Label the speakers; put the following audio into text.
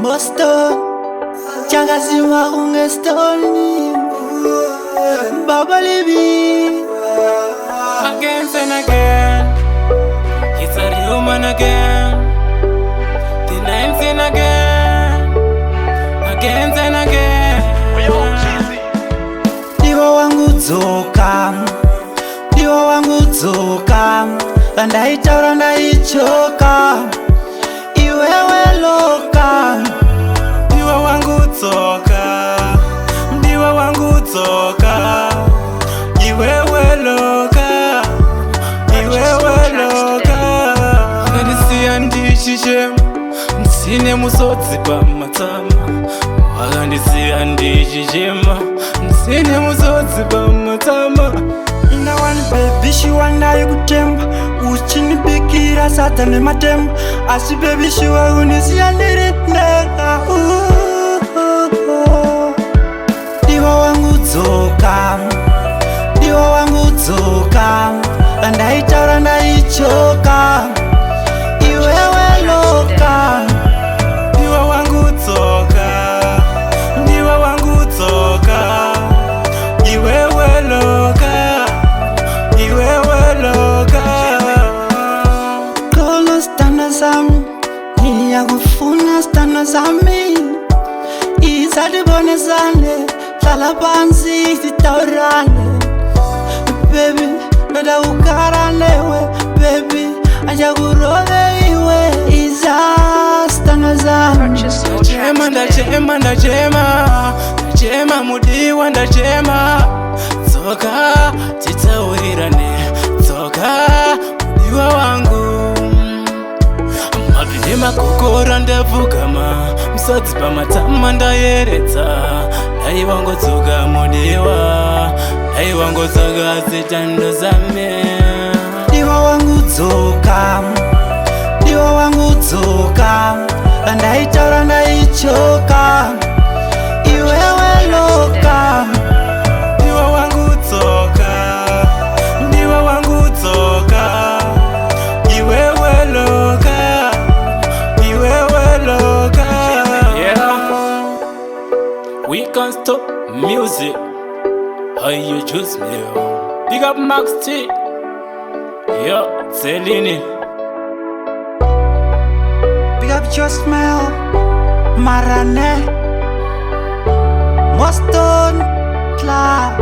Speaker 1: Boston, Chakasima Ungestoni, Baba Libby.
Speaker 2: Again and again, he's a human again. The names in again and again.
Speaker 1: Diwa wangu dzoka, diwa wangu dzoka, Bandaitaura ndaichoka, iwewe loka.
Speaker 2: Diwa wangu dzoka, diwa wangu dzoka, iwewe loka, iwewe loka. Wakandisiya ndichishem, ndisine musodzi pamatama. Wakandisiya ndichishema, ndisine musodzi pamatama.
Speaker 1: Ina one baby she wanda yukutemba, uchinibikira sata nematemba. Asi baby she wagunisiya ndirineka. Diwa wangu dzoka, diwa wangu dzoka, Bandaitaura ndaichoka, iwewe loka.
Speaker 2: Diwa wangu dzoka, diwa wangu dzoka, iwewe loka, iwewe loka.
Speaker 1: Kolo stana zami, niyakufuna stana zami. Izadibone zane, hlala phansi sitaurane. Baby, noda ukaranewe, baby, ajakurove iwe. Iza stana zami.
Speaker 2: Ndachema, ndachema mudiwa ndachema. Dzoka, titaurirane, dzoka mudiwa wangu. Mabili makokora ndavugama, musodzi pamatama ndayeredza. Ndaiwangodzoka mudiwa, ndaiwangodzoka zitando zame.
Speaker 1: Diwa wangu dzoka, diwa wangu dzoka, Bandaitaura ndaichoka, iwewe loka.
Speaker 2: Diwa wangu dzoka, diwa wangu dzoka, iwewe loka, iwewe loka. Yeah, we can't stop music. How you choose me? Big up Max T. Yo, Celine.
Speaker 1: Big up your smell, Marane, Boston, Clark.